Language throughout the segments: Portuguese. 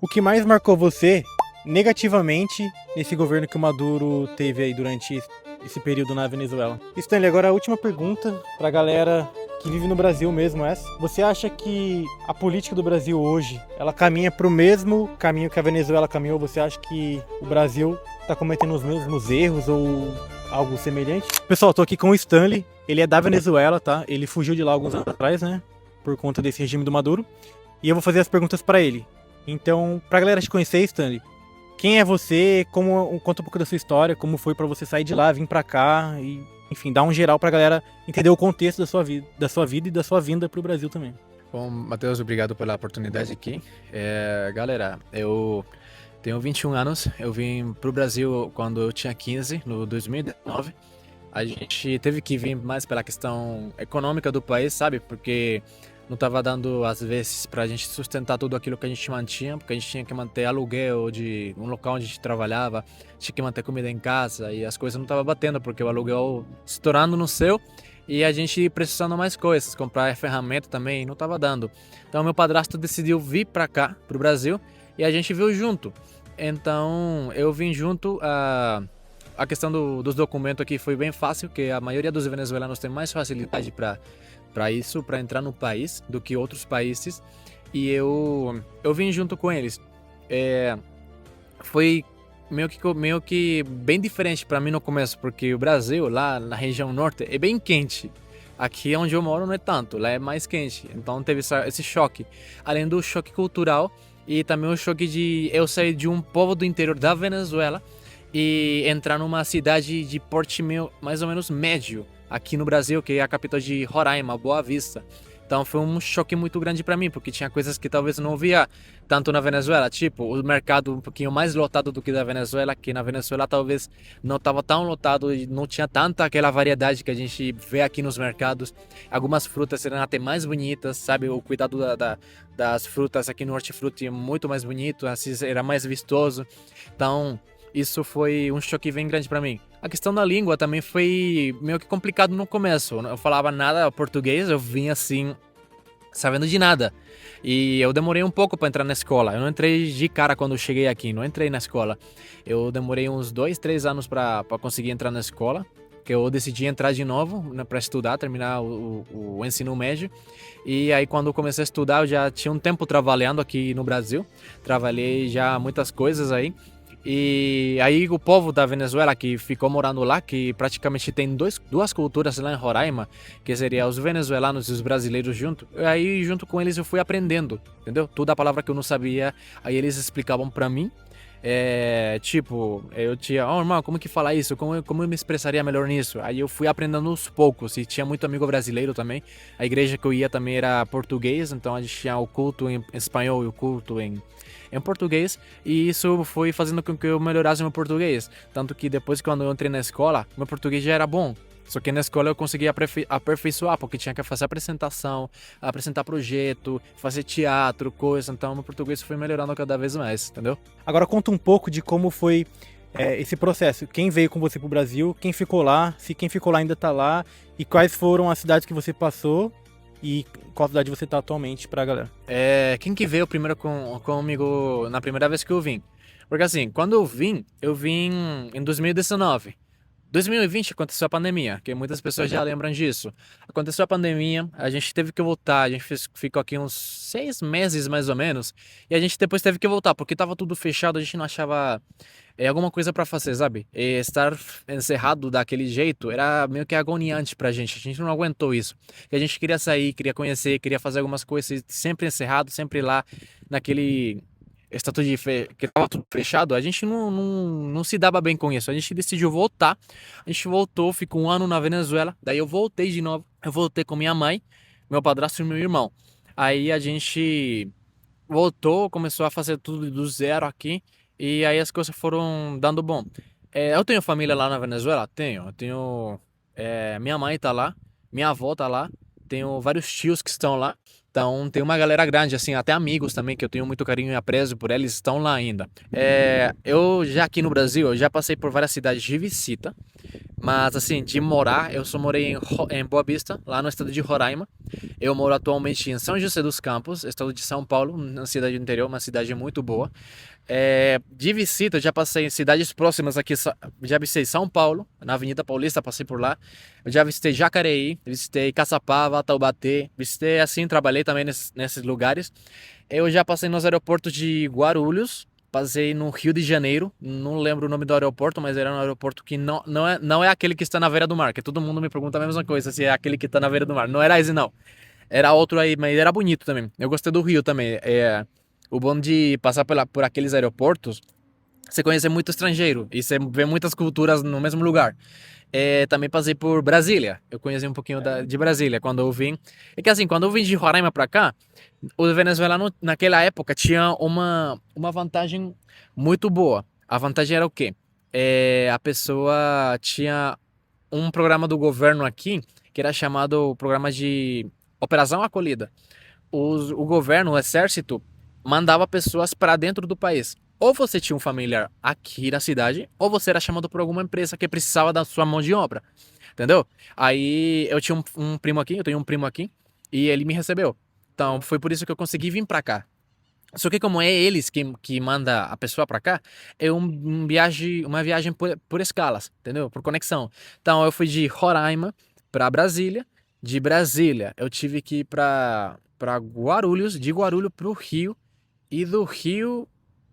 O que mais marcou você negativamente nesse governo que o Maduro teve aí durante esse período na Venezuela? Stanley, agora a última pergunta pra galera que vive no Brasil mesmo essa. Você acha que a política do Brasil hoje, ela caminha pro mesmo caminho que a Venezuela caminhou? Você acha que o Brasil tá cometendo os mesmos erros ou algo semelhante? Pessoal, tô aqui com o Stanley. Ele é da Venezuela, tá? Ele fugiu de lá alguns anos atrás, né? Por conta desse regime do Maduro. E eu vou fazer as perguntas pra ele. Então, pra galera te conhecer, Stanley, quem é você? Conta um pouco da sua história, como foi pra você sair de lá, vir pra cá e, enfim, dar um geral pra galera entender o contexto da sua vida e da sua vinda pro Brasil também. Bom, Matheus, obrigado pela oportunidade aqui. Galera, eu tenho 21 anos, eu vim pro Brasil quando eu tinha 15, no 2019. A gente teve que vir mais pela questão econômica do país, sabe? Porque não estava dando, às vezes, para a gente sustentar tudo aquilo que a gente mantinha, porque a gente tinha que manter aluguel de um local onde a gente trabalhava, tinha que manter comida em casa e as coisas não estavam batendo, porque o aluguel estourando no céu e a gente precisando mais coisas, comprar ferramenta também, não estava dando. Então, meu padrasto decidiu vir para cá, para o Brasil, e a gente veio junto. Então, eu vim junto a questão dos documentos aqui foi bem fácil, porque a maioria dos venezuelanos tem mais facilidade para isso, para entrar no país, do que outros países. E eu vim junto com eles. Foi meio que bem diferente para mim no começo, porque o Brasil, lá na região norte, é bem quente. Aqui onde eu moro não é tanto, lá é mais quente. Então teve esse choque. Além do choque cultural e também o choque de eu sair de um povo do interior da Venezuela e entrar numa cidade de porte mais ou menos médio aqui no Brasil, que é a capital de Roraima, Boa Vista. Então foi um choque muito grande para mim, porque tinha coisas que talvez não via tanto na Venezuela, tipo o mercado um pouquinho mais lotado do que da Venezuela, que na Venezuela talvez não estava tão lotado e não tinha tanta aquela variedade que a gente vê aqui nos mercados. Algumas frutas eram até mais bonitas, sabe? O cuidado das frutas aqui no Hortifruti é muito mais bonito, assim, era mais vistoso. Então isso foi um choque bem grande para mim. A questão da língua também foi meio que complicado no começo. Eu não falava nada português, eu vim assim, sabendo de nada. E eu demorei um pouco para entrar na escola. Eu não entrei de cara quando eu cheguei aqui, não entrei na escola. Eu demorei uns 2, 3 anos para conseguir entrar na escola. Que eu decidi entrar de novo, né, para estudar, terminar o ensino médio. E aí quando eu comecei a estudar, eu já tinha um tempo trabalhando aqui no Brasil. Trabalhei já muitas coisas aí. E aí o povo da Venezuela que ficou morando lá, que praticamente tem duas culturas lá em Roraima, que seria os venezuelanos e os brasileiros junto. E aí junto com eles eu fui aprendendo, entendeu? Toda a palavra que eu não sabia, aí eles explicavam pra mim. Tipo, eu tinha, irmão, como que fala isso? Como eu me expressaria melhor nisso? Aí eu fui aprendendo aos poucos, e tinha muito amigo brasileiro também. A igreja que eu ia também era português, então a gente tinha o culto em espanhol e o culto em português, e isso foi fazendo com que eu melhorasse meu português. Tanto que depois, quando eu entrei na escola, meu português já era bom. Só que na escola eu consegui aperfeiçoar, porque tinha que fazer apresentação, apresentar projeto, fazer teatro, coisa. Então meu português foi melhorando cada vez mais, entendeu? Agora conta um pouco de como foi esse processo. Quem veio com você pro Brasil, quem ficou lá, se quem ficou lá ainda tá lá, e quais foram as cidades que você passou e qual cidade você tá atualmente pra galera. Quem que veio primeiro comigo na primeira vez que eu vim? Porque assim, quando eu vim em 2019. 2020 aconteceu a pandemia, que muitas pessoas já lembram disso. Aconteceu a pandemia, a gente teve que voltar, a gente ficou aqui uns 6 meses mais ou menos, e a gente depois teve que voltar, porque estava tudo fechado, a gente não achava alguma coisa para fazer, sabe? E estar encerrado daquele jeito era meio que agoniante pra gente, a gente não aguentou isso. E a gente queria sair, queria conhecer, queria fazer algumas coisas, e sempre encerrado, sempre lá, naquele status que tava tudo fechado, a gente não se dava bem com isso. A gente decidiu voltar. A gente voltou, ficou um ano na Venezuela. Daí eu voltei de novo. Eu voltei com minha mãe, meu padrasto e meu irmão. Aí a gente voltou, começou a fazer tudo do zero aqui. E aí as coisas foram dando bom. Eu tenho família lá na Venezuela? Tenho. Eu tenho. Minha mãe tá lá, minha avó tá lá, tenho vários tios que estão lá. Então tem uma galera grande, assim, até amigos também, que eu tenho muito carinho e apreço por eles, estão lá ainda. Eu já aqui no Brasil, eu já passei por várias cidades de visita. Mas assim, de morar, eu só morei em Boa Vista, lá no estado de Roraima. Eu moro atualmente em São José dos Campos, estado de São Paulo, na cidade do interior, uma cidade muito boa. De visita, eu já passei em cidades próximas aqui, já visitei São Paulo, na Avenida Paulista, passei por lá. Eu já visitei Jacareí, visitei Caçapava, Taubaté, visitei assim, trabalhei também nesses lugares. Eu já passei nos aeroportos de Guarulhos, passei no Rio de Janeiro, não lembro o nome do aeroporto, mas era um aeroporto que não é aquele que está na beira do mar, que todo mundo me pergunta a mesma coisa, se é aquele que está na beira do mar. Não era esse, não. Era outro aí, mas era bonito também. Eu gostei do Rio também. O bom de passar por aqueles aeroportos, você conhece muito estrangeiro e você vê muitas culturas no mesmo lugar. Também passei por Brasília. Eu conheci um pouquinho de Brasília quando eu vim. É que assim, quando eu vim de Roraima pra cá, o venezuelano naquela época tinha uma vantagem muito boa. A vantagem era o quê? A pessoa tinha um programa do governo aqui que era chamado Programa de Operação Acolhida. O governo, o exército, mandava pessoas para dentro do país. Ou você tinha um familiar aqui na cidade, ou você era chamado por alguma empresa que precisava da sua mão de obra. Entendeu? Aí eu tinha um primo aqui, eu tenho um primo aqui, e ele me recebeu. Então foi por isso que eu consegui vir para cá. Só que como é eles que manda a pessoa para cá, é uma viagem por escalas, entendeu? Por conexão. Então eu fui de Roraima para Brasília, de Brasília eu tive que ir para Guarulhos, de Guarulhos para o Rio e do Rio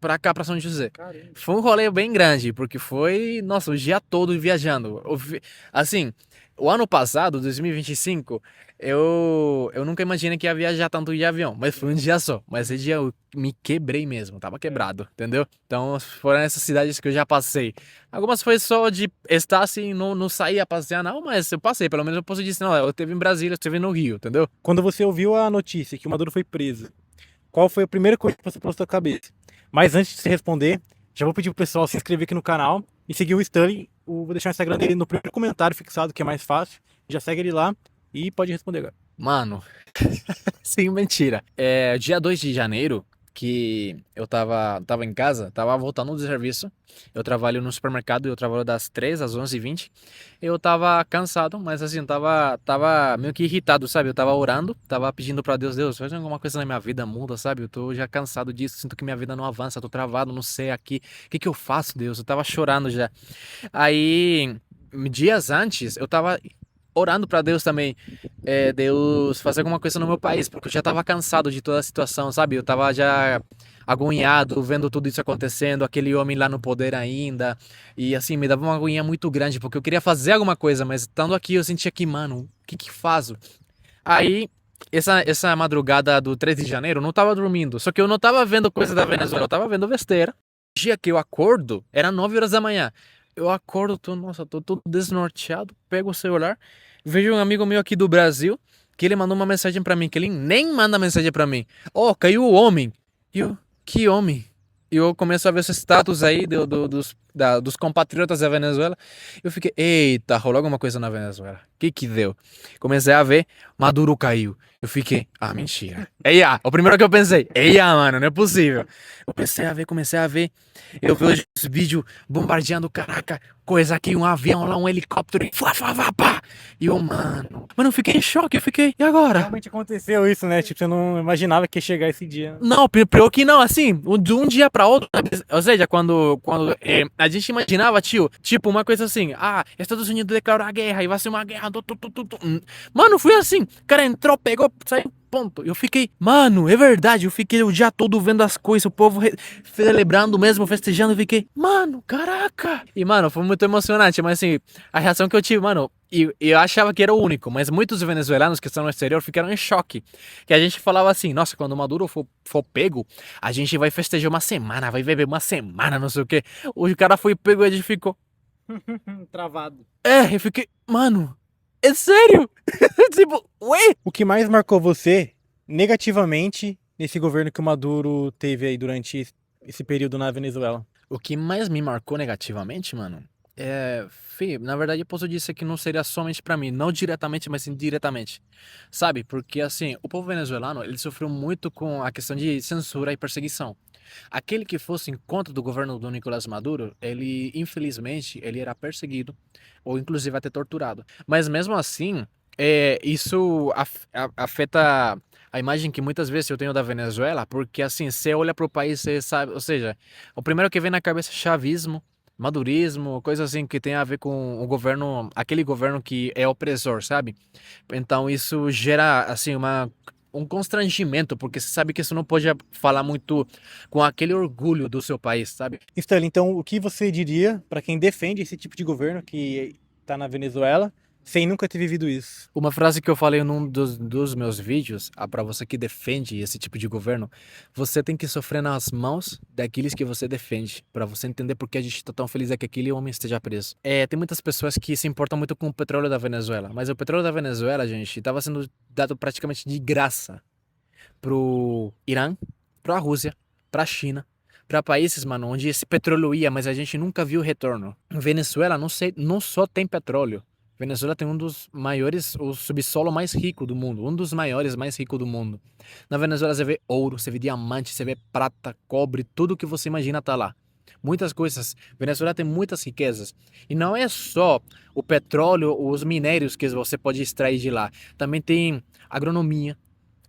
para cá, para São José. Caramba. Foi um rolê bem grande, porque foi, nossa, o dia todo viajando. Assim, o ano passado, 2025, eu nunca imaginei que ia viajar tanto de avião, mas foi um dia só. Mas esse dia eu me quebrei mesmo, tava quebrado, entendeu? Então foram essas cidades que eu já passei. Algumas foi só de estar assim, não sair a passear, não, mas eu passei, pelo menos eu posso dizer, não, eu esteve em Brasília, eu esteve no Rio, entendeu? Quando você ouviu a notícia que o Maduro foi preso, qual foi a primeira coisa que passou pela sua cabeça? Mas antes de você responder, já vou pedir pro pessoal se inscrever aqui no canal e seguir o Stanley. Vou deixar o Instagram dele no primeiro comentário fixado, que é mais fácil. Já segue ele lá e pode responder agora. Mano, sem mentira. Dia 2 de janeiro, que eu tava em casa, tava voltando do serviço. Eu trabalho no supermercado, eu trabalho das 3 às 11h20. Eu tava cansado, mas assim, tava meio que irritado, sabe? Eu tava orando, tava pedindo pra Deus, Deus, faz alguma coisa na minha vida, muda, sabe? Eu tô já cansado disso, sinto que minha vida não avança, tô travado, não sei aqui. O que que eu faço, Deus? Eu tava chorando já. Aí, dias antes, eu tava orando pra Deus também, Deus fazer alguma coisa no meu país, porque eu já tava cansado de toda a situação, sabe? Eu tava já agoniado, vendo tudo isso acontecendo, aquele homem lá no poder ainda, e assim, me dava uma agonia muito grande, porque eu queria fazer alguma coisa, mas estando aqui eu sentia que, mano, o que que faço? Aí, essa madrugada do 3 de janeiro, eu não tava dormindo, só que eu não tava vendo coisa da Venezuela, eu tava vendo besteira. O dia que eu acordo, era 9 horas da manhã. Eu acordo, nossa, tô todo desnorteado, pego o celular, vejo um amigo meu aqui do Brasil, que ele mandou uma mensagem pra mim, que ele nem manda mensagem pra mim. Ó, caiu o homem. E eu, que homem? E eu começo a ver esses status aí dos compatriotas da Venezuela. Eu fiquei, eita, rolou alguma coisa na Venezuela. O que que deu? Comecei a ver, Maduro caiu. Eu fiquei, mentira. Eia, o primeiro que eu pensei, eia, mano, não é possível. Eu comecei a ver. Eu vejo os vídeos bombardeando, caraca, coisa aqui, um avião lá, um helicóptero, e pá. E eu, mano, eu fiquei em choque, eu fiquei, e agora? Realmente aconteceu isso, né? Tipo, você não imaginava que ia chegar esse dia. Não, pior que não, assim, de um dia pra outro, ou seja, quando a gente imaginava, tio, tipo, uma coisa assim, Estados Unidos declarou a guerra e vai ser uma guerra, Mano, foi assim, o cara entrou, pegou, saiu, ponto. Eu fiquei, mano, é verdade, eu fiquei o dia todo vendo as coisas, o povo celebrando mesmo, festejando, eu fiquei, mano, caraca. E, mano, foi muito emocionante, mas assim, a reação que eu tive, mano, e eu achava que era o único, mas muitos venezuelanos que estão no exterior ficaram em choque. Que a gente falava assim, nossa, quando o Maduro for pego, a gente vai festejar uma semana, vai beber uma semana, não sei o quê. O cara foi pego e a gente ficou, Travado. eu fiquei, mano, é sério? Tipo, ué? O que mais marcou você negativamente nesse governo que o Maduro teve aí durante esse período na Venezuela? O que mais me marcou negativamente, mano, na verdade eu posso dizer que não seria somente pra mim, não diretamente, mas indiretamente, sabe? Porque assim, o povo venezuelano, ele sofreu muito com a questão de censura e perseguição. Aquele que fosse em contra do governo do Nicolás Maduro, ele, infelizmente, ele era perseguido ou inclusive até torturado. Mas mesmo assim, isso afeta a imagem que muitas vezes eu tenho da Venezuela, porque assim, você olha para o país, você sabe, ou seja, o primeiro que vem na cabeça é chavismo, madurismo, coisa assim que tem a ver com o governo, aquele governo que é opressor, sabe? Então isso gera assim um constrangimento, porque você sabe que você não pode falar muito com aquele orgulho do seu país, sabe? Stanley, então o que você diria para quem defende esse tipo de governo que está na Venezuela sem nunca ter vivido isso? Uma frase que eu falei num dos meus vídeos, para você que defende esse tipo de governo, você tem que sofrer nas mãos daqueles que você defende, para você entender por que a gente está tão feliz é que aquele homem esteja preso. Tem muitas pessoas que se importam muito com o petróleo da Venezuela, mas o petróleo da Venezuela, gente, estava sendo dado praticamente de graça pro Irã, pra Rússia, pra China, para países, mano, onde esse petróleo ia, mas a gente nunca viu retorno. Venezuela não só tem petróleo. Venezuela tem um dos maiores, o subsolo mais rico do mundo, um dos maiores mais ricos do mundo. Na Venezuela você vê ouro, você vê diamante, você vê prata, cobre, tudo que você imagina tá lá. Muitas coisas. Venezuela tem muitas riquezas. E não é só o petróleo, os minérios que você pode extrair de lá. Também tem agronomia,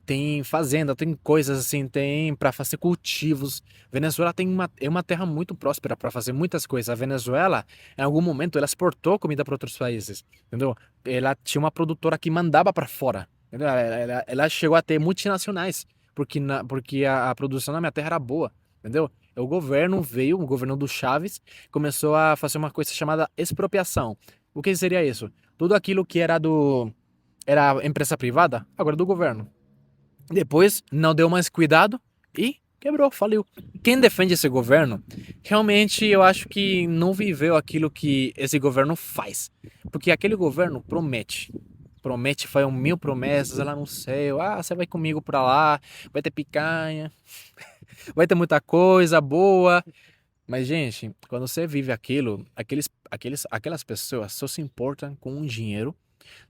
tem fazenda, tem coisas assim, tem para fazer cultivos. Venezuela é uma terra muito próspera para fazer muitas coisas. A Venezuela, em algum momento, ela exportou comida para outros países, entendeu? Ela tinha uma produtora que mandava para fora, entendeu? Ela chegou a ter multinacionais, porque a produção na minha terra era boa, entendeu? O governo veio, o governo do Chaves, começou a fazer uma coisa chamada expropriação. O que seria isso? Tudo aquilo que era empresa privada, agora é do governo. Depois não deu mais cuidado e quebrou, faliu. Quem defende esse governo, realmente eu acho que não viveu aquilo que esse governo faz. Porque aquele governo promete. Promete, faz 1000 promessas lá no céu. Ah, você vai comigo pra lá, vai ter picanha, vai ter muita coisa boa. Mas, gente, quando você vive aquilo, aquelas pessoas só se importam com o dinheiro,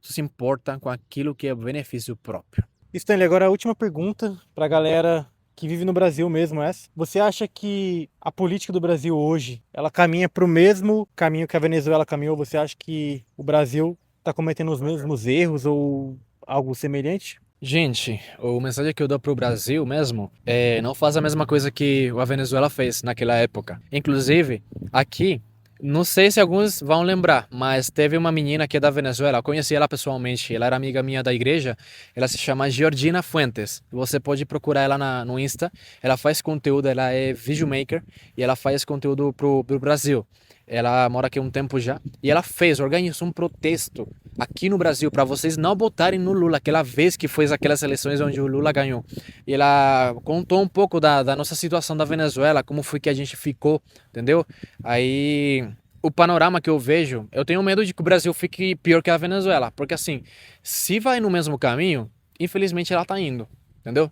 só se importam com aquilo que é benefício próprio. Stanley, agora a última pergunta para a galera que vive no Brasil mesmo essa. Você acha que a política do Brasil hoje, ela caminha para o mesmo caminho que a Venezuela caminhou? Você acha que o Brasil está cometendo os mesmos erros ou algo semelhante? Gente, o mensagem que eu dou pro Brasil mesmo é não faça a mesma coisa que a Venezuela fez naquela época. Inclusive, aqui, não sei se alguns vão lembrar, mas teve uma menina que é da Venezuela, eu conheci ela pessoalmente, ela era amiga minha da igreja, ela se chama Georgina Fuentes. Você pode procurar ela no Insta, ela faz conteúdo, ela é videomaker e ela faz conteúdo pro Brasil. Ela mora aqui há um tempo já e ela organizou um protesto aqui no Brasil para vocês não votarem no Lula, aquela vez que foi aquelas eleições onde o Lula ganhou. E ela contou um pouco da nossa situação da Venezuela, como foi que a gente ficou, entendeu? Aí o panorama que eu vejo, eu tenho medo de que o Brasil fique pior que a Venezuela, porque assim, se vai no mesmo caminho, infelizmente ela tá indo, entendeu?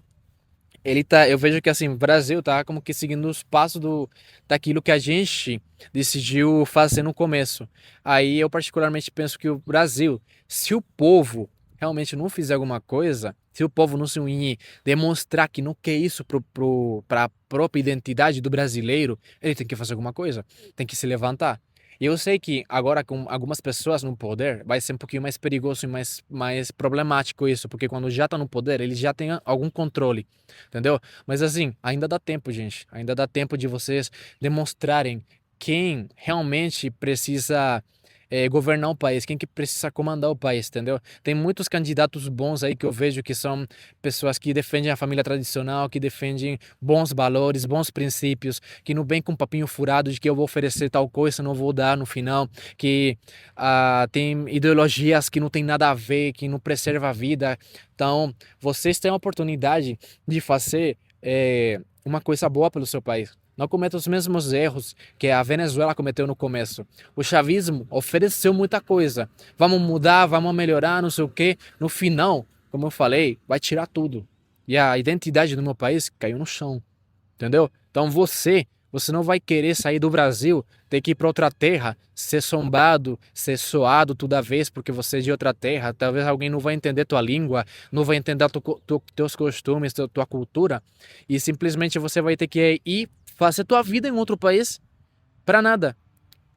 Eu vejo que assim, o Brasil tá como que seguindo os passos daquilo que a gente decidiu fazer no começo. Aí eu particularmente penso que o Brasil, se o povo realmente não fizer alguma coisa, se o povo não se unir, demonstrar que não quer isso para a própria identidade do brasileiro, ele tem que fazer alguma coisa, tem que se levantar. E eu sei que agora com algumas pessoas no poder vai ser um pouquinho mais perigoso e mais problemático isso, porque quando já tá no poder, eles já têm algum controle, entendeu? Mas assim, ainda dá tempo, gente. Ainda dá tempo de vocês demonstrarem quem realmente precisa governar o país, quem que precisa comandar o país, entendeu? Tem muitos candidatos bons aí que eu vejo que são pessoas que defendem a família tradicional, que defendem bons valores, bons princípios, que não vem com papinho furado de que eu vou oferecer tal coisa, não vou dar no final, que tem ideologias que não tem nada a ver, que não preserva a vida. Então, vocês têm a oportunidade de fazer uma coisa boa pelo seu país. Não cometa os mesmos erros que a Venezuela cometeu no começo. O chavismo ofereceu muita coisa. Vamos mudar, vamos melhorar, não sei o quê. No final, como eu falei, vai tirar tudo. E a identidade do meu país caiu no chão. Entendeu? Então você Você não vai querer sair do Brasil, ter que ir para outra terra, ser sombado, ser soado toda vez porque você é de outra terra. Talvez alguém não vai entender tua língua, não vai entender teus costumes, tua cultura. E simplesmente você vai ter que ir fazer tua vida em outro país para nada.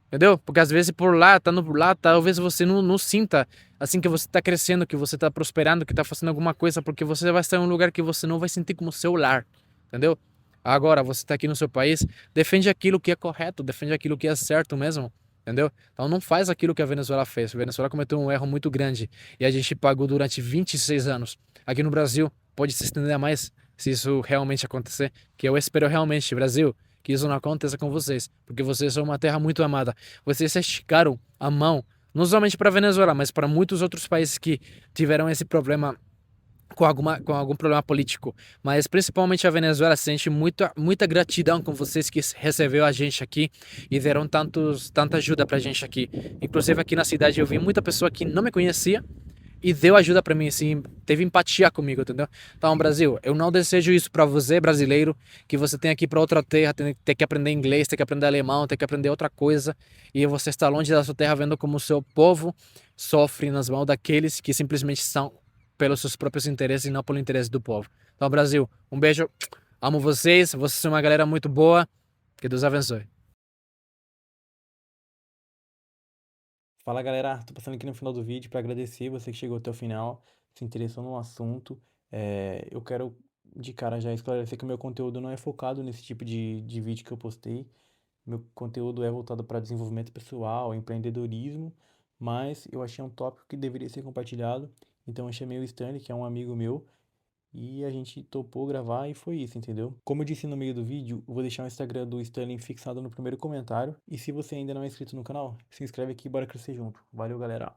Entendeu? Porque às vezes por lá, estando por lá, talvez você não sinta assim que você está crescendo, que você está prosperando, que está fazendo alguma coisa, porque você vai estar em um lugar que você não vai sentir como seu lar. Entendeu? Agora, você está aqui no seu país, defende aquilo que é correto, defende aquilo que é certo mesmo. Entendeu? Então não faz aquilo que a Venezuela fez. A Venezuela cometeu um erro muito grande e a gente pagou durante 26 anos. Aqui no Brasil, pode se estender a mais se isso realmente acontecer, que eu espero realmente, Brasil, que isso não aconteça com vocês, porque vocês são uma terra muito amada. Vocês esticaram a mão, não somente para a Venezuela, mas para muitos outros países que tiveram esse problema com algum problema político. Mas principalmente a Venezuela sente muita gratidão com vocês que recebeu a gente aqui e deram tanta ajuda pra gente aqui. Inclusive aqui na cidade eu vi muita pessoa que não me conhecia e deu ajuda para mim, assim, teve empatia comigo, entendeu? Então, Brasil, eu não desejo isso para você, brasileiro, que você tenha que ir para outra terra, ter que aprender inglês, ter que aprender alemão, ter que aprender outra coisa, e você está longe da sua terra vendo como o seu povo sofre nas mãos daqueles que simplesmente são pelos seus próprios interesses e não pelo interesse do povo. Então, Brasil, um beijo, amo vocês são uma galera muito boa, que Deus abençoe. Fala galera, tô passando aqui no final do vídeo para agradecer você que chegou até o final, se interessou no assunto. Eu quero de cara já esclarecer que o meu conteúdo não é focado nesse tipo de vídeo que eu postei. Meu conteúdo é voltado para desenvolvimento pessoal, empreendedorismo, mas eu achei um tópico que deveria ser compartilhado, então eu chamei o Stanley, que é um amigo meu, e a gente topou gravar e foi isso, entendeu? Como eu disse no meio do vídeo, eu vou deixar o Instagram do Stanley fixado no primeiro comentário. E se você ainda não é inscrito no canal, se inscreve aqui e bora crescer junto. Valeu, galera!